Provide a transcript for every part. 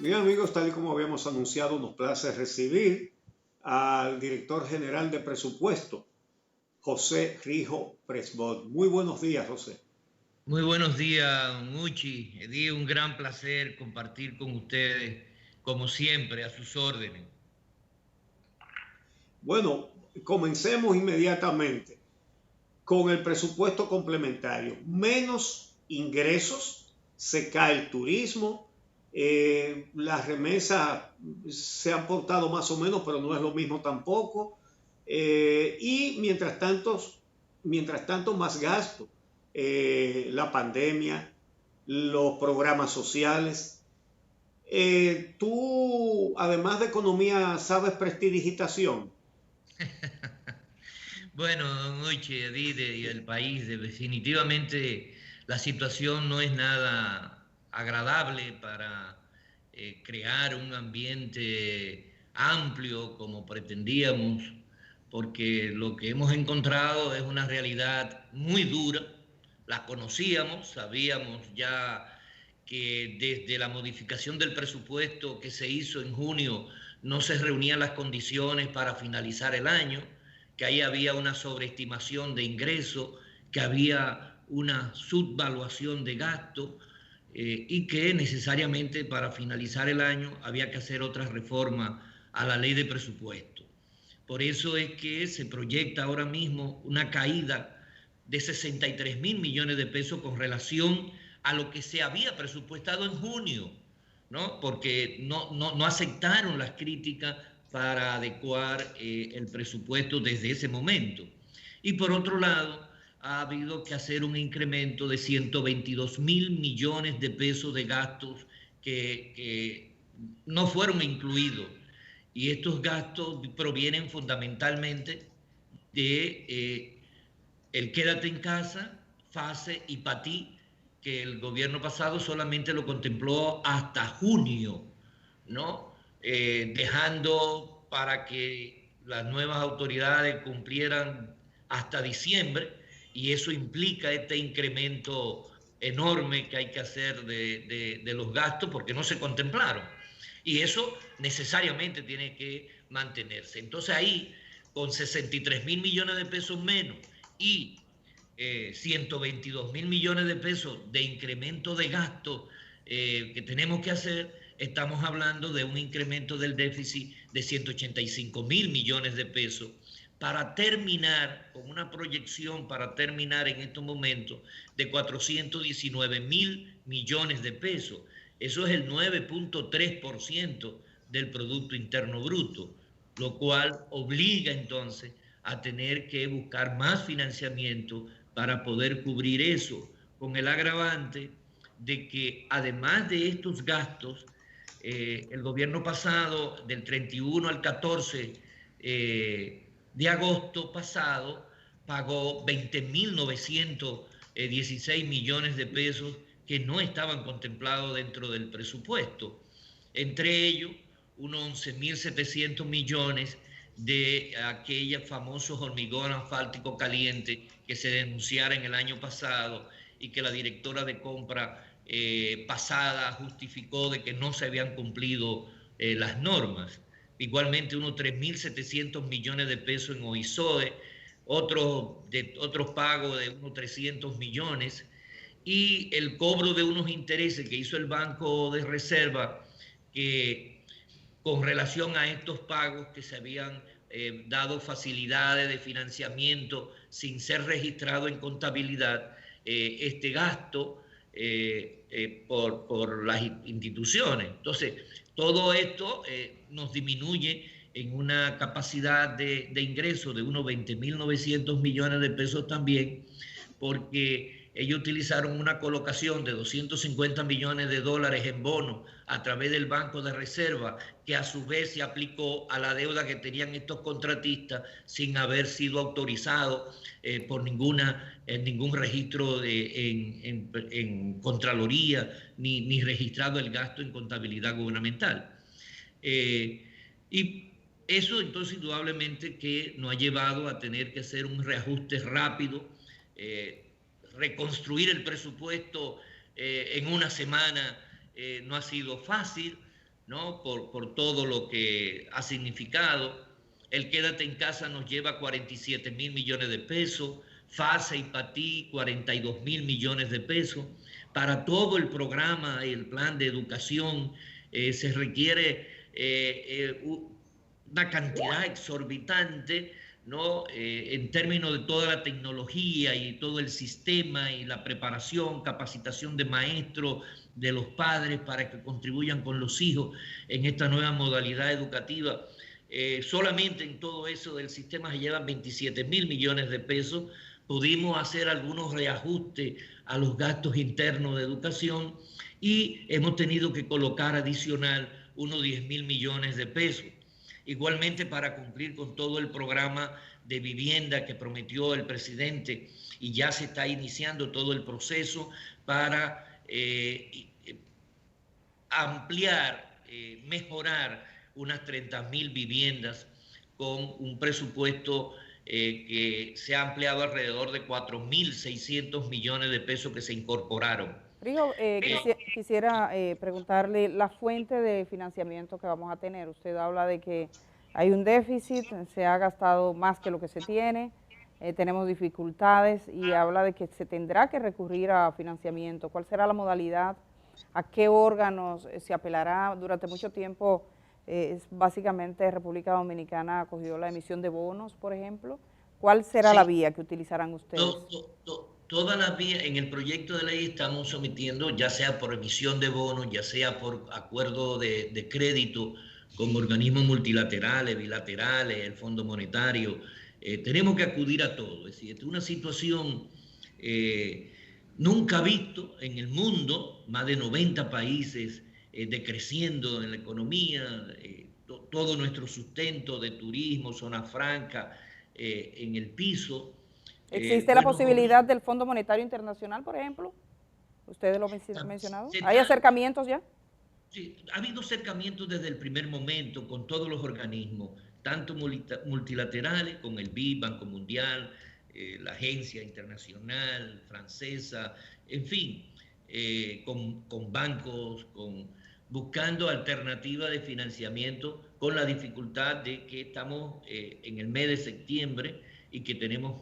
Bien amigos, tal y como habíamos anunciado, nos place recibir al director general de presupuesto, José Rijo Presbot. Muy buenos días, José. Muy buenos días, don Uchi. Eddie, un gran placer compartir con ustedes, como siempre, a sus órdenes. Bueno, comencemos inmediatamente con el presupuesto complementario. Menos ingresos, se cae el turismo, las remesas se han portado más o menos, pero no es lo mismo tampoco. Y mientras tanto más gasto, la pandemia, los programas sociales. Tú, además de economía, sabes prestidigitación. Bueno, don Uchi, Eddie y el país, definitivamente la situación no es nada agradable para crear un ambiente amplio como pretendíamos, porque lo que hemos encontrado es una realidad muy dura. La conocíamos, sabíamos ya que desde la modificación del presupuesto que se hizo en junio no se reunían las condiciones para finalizar el año, que ahí había una sobreestimación de ingresos, que había una subvaluación de gasto y que necesariamente para finalizar el año había que hacer otra reforma a la ley de presupuesto. Por eso es que se proyecta ahora mismo una caída de 63 mil millones de pesos con relación a lo que se había presupuestado en junio, ¿no? Porque no aceptaron las críticas para adecuar el presupuesto desde ese momento. Y por otro lado, ha habido que hacer un incremento de 122 mil millones de pesos de gastos que no fueron incluidos. Y estos gastos provienen fundamentalmente de el quédate en casa, FASE y PATI, que el gobierno pasado solamente lo contempló hasta junio, ¿no? Dejando para que las nuevas autoridades cumplieran hasta diciembre, y eso implica este incremento enorme que hay que hacer de los gastos porque no se contemplaron. Y eso necesariamente tiene que mantenerse. Entonces ahí, con 63 mil millones de pesos menos y 122 mil millones de pesos de incremento de gasto que tenemos que hacer, estamos hablando de un incremento del déficit de 185 mil millones de pesos para terminar con una proyección para terminar en estos momentos de 419 mil millones de pesos. Eso es el 9.3% del Producto Interno Bruto, lo cual obliga entonces a tener que buscar más financiamiento para poder cubrir eso, con el agravante de que además de estos gastos, el gobierno pasado, del 31 al 14 de agosto pasado, pagó 20.916 millones de pesos que no estaban contemplados dentro del presupuesto. Entre ellos, unos 11.700 millones de aquellos famosos hormigón asfáltico caliente que se denunciara en el año pasado y que la directora de compra pasada justificó de que no se habían cumplido las normas. Igualmente unos 3.700 millones de pesos en OISOE, otros pagos de unos 300 millones y el cobro de unos intereses que hizo el Banco de Reserva que con relación a estos pagos que se habían dado facilidades de financiamiento sin ser registrado en contabilidad, este gasto por las instituciones. Entonces, todo esto nos disminuye en una capacidad de ingreso de unos 20.900 millones de pesos también, porque ellos utilizaron una colocación de 250 millones de dólares en bonos a través del Banco de Reserva, que a su vez se aplicó a la deuda que tenían estos contratistas sin haber sido autorizado por ningún registro en Contraloría, ni registrado el gasto en contabilidad gubernamental. Y eso entonces indudablemente que nos ha llevado a tener que hacer un reajuste rápido, reconstruir el presupuesto en una semana no ha sido fácil, ¿no? Por todo lo que ha significado. El Quédate en Casa nos lleva 47.000 millones de pesos, FASA y PATI 42.000 millones de pesos. Para todo el programa y el plan de educación se requiere una cantidad exorbitante, ¿no? En términos de toda la tecnología y todo el sistema y la preparación, capacitación de maestros, de los padres para que contribuyan con los hijos en esta nueva modalidad educativa. Solamente en todo eso del sistema se llevan 27.000 millones de pesos. Pudimos hacer algunos reajustes a los gastos internos de educación y hemos tenido que colocar adicional unos 10.000 millones de pesos. Igualmente, para cumplir con todo el programa de vivienda que prometió el presidente, y ya se está iniciando todo el proceso para ampliar, mejorar unas 30.000 viviendas con un presupuesto que se ha ampliado alrededor de 4.600 millones de pesos que se incorporaron. Rigo, quisiera preguntarle la fuente de financiamiento que vamos a tener. Usted habla de que hay un déficit, se ha gastado más que lo que se tiene, tenemos dificultades y habla de que se tendrá que recurrir a financiamiento. ¿Cuál será la modalidad? ¿A qué órganos se apelará? Durante mucho tiempo básicamente República Dominicana acogió la emisión de bonos, por ejemplo. ¿Cuál será la vía que utilizarán ustedes? Todas las vías en el proyecto de ley estamos sometiendo, ya sea por emisión de bonos, ya sea por acuerdo de crédito con organismos multilaterales, bilaterales, el Fondo Monetario. Tenemos que acudir a todo. Es decir, es una situación nunca visto en el mundo, más de 90 países decreciendo en la economía, todo nuestro sustento de turismo, zona franca, en el piso. ¿Existe la posibilidad del Fondo Monetario Internacional, por ejemplo? ¿Ustedes lo han mencionado? ¿Hay acercamientos ya? Sí, ha habido acercamientos desde el primer momento con todos los organismos, tanto multilaterales, con el BID, Banco Mundial, la Agencia Internacional Francesa, en fin, con bancos, buscando alternativas de financiamiento, con la dificultad de que estamos en el mes de septiembre y que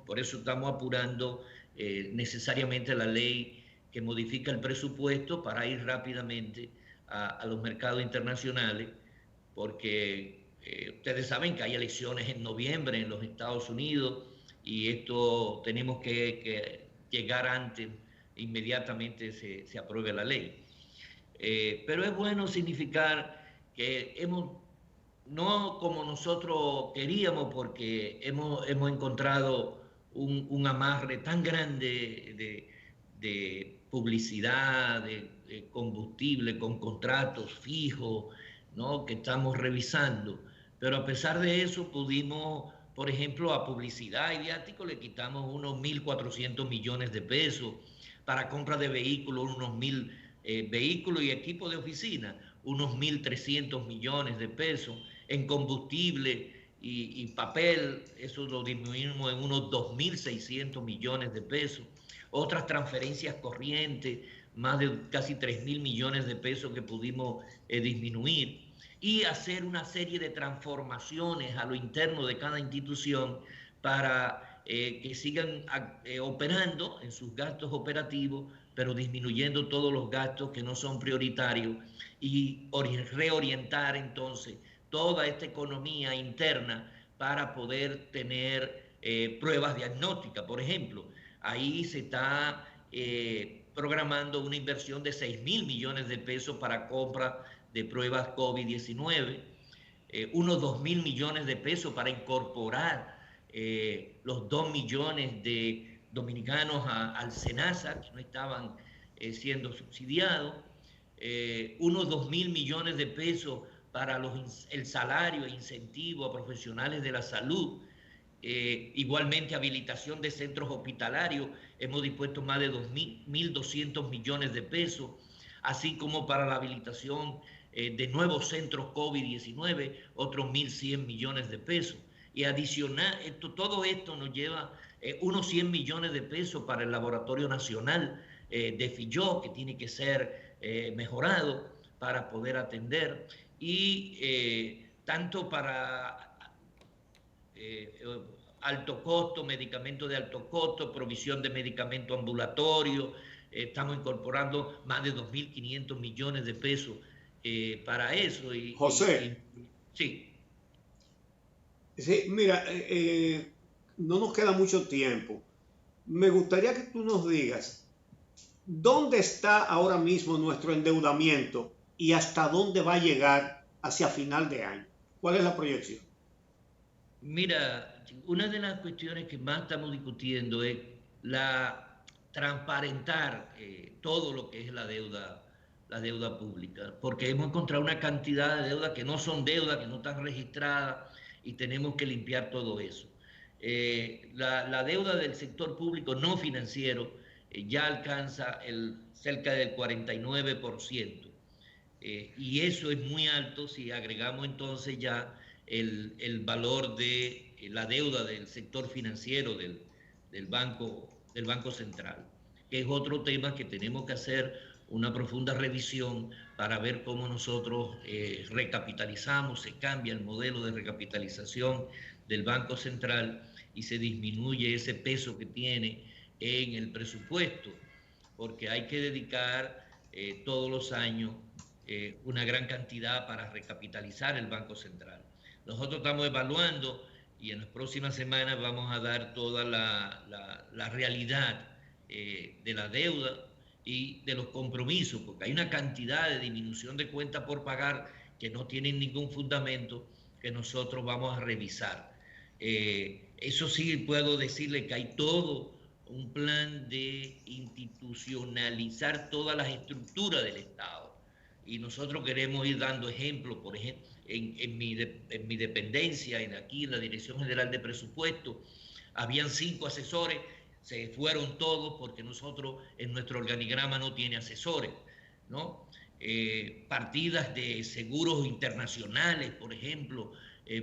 por eso estamos apurando necesariamente la ley que modifica el presupuesto para ir rápidamente a los mercados internacionales, porque ustedes saben que hay elecciones en noviembre en los Estados Unidos y esto tenemos que llegar antes, inmediatamente se apruebe la ley. Pero es bueno significar que no como nosotros queríamos, porque hemos encontrado un amarre tan grande de publicidad, de combustible, con contratos fijos, ¿no?, que estamos revisando. Pero a pesar de eso pudimos, por ejemplo, a publicidad y viático le quitamos unos 1.400 millones de pesos, para compra de vehículos unos 1.000 vehículos y equipos de oficina, unos 1.300 millones de pesos. En combustible y papel, eso lo disminuimos en unos 2.600 millones de pesos. Otras transferencias corrientes, más de casi 3.000 millones de pesos que pudimos disminuir. Y hacer una serie de transformaciones a lo interno de cada institución para que sigan operando en sus gastos operativos, pero disminuyendo todos los gastos que no son prioritarios y reorientar entonces toda esta economía interna para poder tener pruebas diagnósticas. Por ejemplo, ahí se está programando una inversión de 6.000 millones de pesos para compra de pruebas COVID-19, unos 2.000 millones de pesos para incorporar los 2 millones de dominicanos al SENASA, que no estaban siendo subsidiados, unos 2.000 millones de pesos para el salario e incentivo a profesionales de la salud, igualmente habilitación de centros hospitalarios, hemos dispuesto más de 1.200 millones de pesos, así como para la habilitación de nuevos centros COVID-19, otros 1.100 millones de pesos. Y adicional, todo esto nos lleva unos 100 millones de pesos para el Laboratorio Nacional de Filló, que tiene que ser mejorado para poder atender. y tanto para alto costo, medicamentos de alto costo, provisión de medicamento ambulatorio. Estamos incorporando más de 2.500 millones de pesos para eso. José. Sí. Sí, mira, no nos queda mucho tiempo. Me gustaría que tú nos digas, ¿dónde está ahora mismo nuestro endeudamiento y hasta dónde va a llegar hacia final de año? ¿Cuál es la proyección? Mira, una de las cuestiones que más estamos discutiendo es transparentar todo lo que es la deuda pública, porque hemos encontrado una cantidad de deudas que no son deudas, que no están registradas, y tenemos que limpiar todo eso. La deuda del sector público no financiero ya alcanza cerca del 49%, y eso es muy alto si agregamos entonces ya el valor de la deuda del sector financiero del Banco Central, que es otro tema que tenemos que hacer una profunda revisión para ver cómo nosotros recapitalizamos, se cambia el modelo de recapitalización del Banco Central y se disminuye ese peso que tiene en el presupuesto, porque hay que dedicar todos los años una gran cantidad para recapitalizar el Banco Central. Nosotros estamos evaluando y en las próximas semanas vamos a dar toda la realidad de la deuda y de los compromisos, porque hay una cantidad de disminución de cuentas por pagar que no tienen ningún fundamento que nosotros vamos a revisar. Eso sí puedo decirle que hay todo un plan de institucionalizar todas las estructuras del Estado, y nosotros queremos ir dando ejemplos. Por ejemplo, en mi dependencia, aquí en la Dirección General de Presupuesto, habían 5 asesores, se fueron todos porque nosotros en nuestro organigrama no tiene asesores, ¿no? Partidas de seguros internacionales, por ejemplo,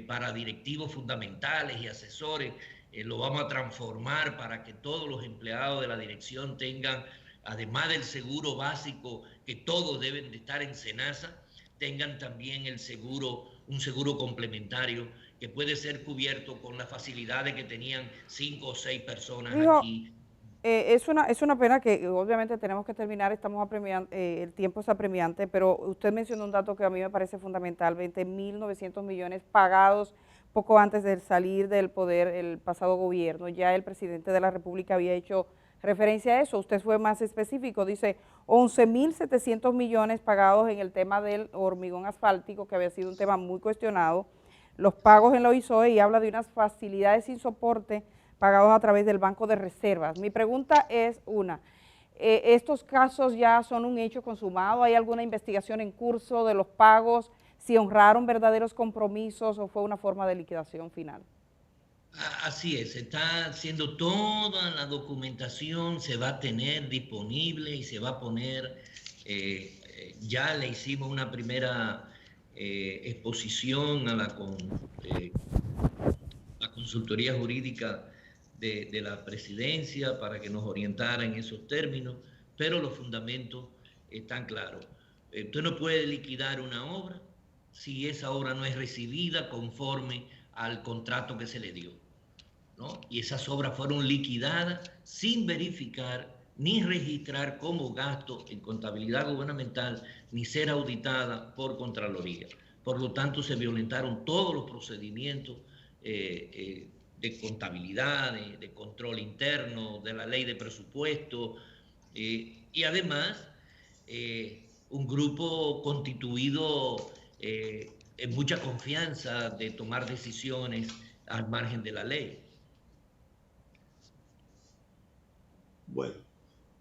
para directivos fundamentales y asesores, lo vamos a transformar para que todos los empleados de la dirección tengan, además del seguro básico que todos deben de estar en SENASA, tengan también un seguro complementario que puede ser cubierto con las facilidades que tenían 5 o 6 personas aquí. Es una pena que obviamente tenemos que terminar, el tiempo es apremiante, pero usted mencionó un dato que a mí me parece fundamental: 20.900 millones pagados poco antes de salir del poder el pasado gobierno. Ya el presidente de la República había hecho referencia a eso. Usted fue más específico, dice 11.700 millones pagados en el tema del hormigón asfáltico, que había sido un tema muy cuestionado, los pagos en la OISOE, y habla de unas facilidades sin soporte pagados a través del Banco de Reservas. Mi pregunta es ¿estos casos ya son un hecho consumado? ¿Hay alguna investigación en curso de los pagos? ¿Si honraron verdaderos compromisos o fue una forma de liquidación final? Así es, se está haciendo toda la documentación, se va a tener disponible y se va a poner, ya le hicimos una primera exposición a la consultoría jurídica de la presidencia para que nos orientara en esos términos, pero los fundamentos están claros. Usted no puede liquidar una obra si esa obra no es recibida conforme al contrato que se le dio, ¿no? Y esas obras fueron liquidadas sin verificar ni registrar como gasto en contabilidad gubernamental, ni ser auditada por Contraloría. Por lo tanto, se violentaron todos los procedimientos de contabilidad, de control interno, de la ley de presupuesto, y además un grupo constituido en mucha confianza de tomar decisiones al margen de la ley. Bueno,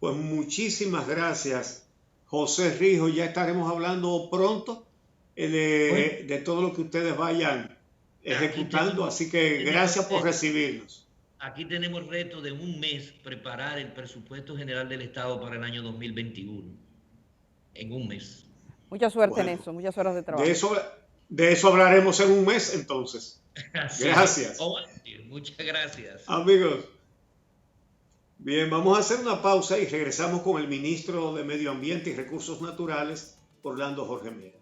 pues muchísimas gracias, José Rijo. Ya estaremos hablando pronto de todo lo que ustedes vayan ejecutando, así que gracias por recibirnos. Aquí tenemos el reto de un mes preparar el presupuesto general del Estado para el año 2021. En un mes. Mucha suerte en eso, muchas horas de trabajo. De eso hablaremos en un mes entonces. Gracias. Muchas gracias. Amigos, bien, vamos a hacer una pausa y regresamos con el ministro de Medio Ambiente y Recursos Naturales, Orlando Jorge Mera.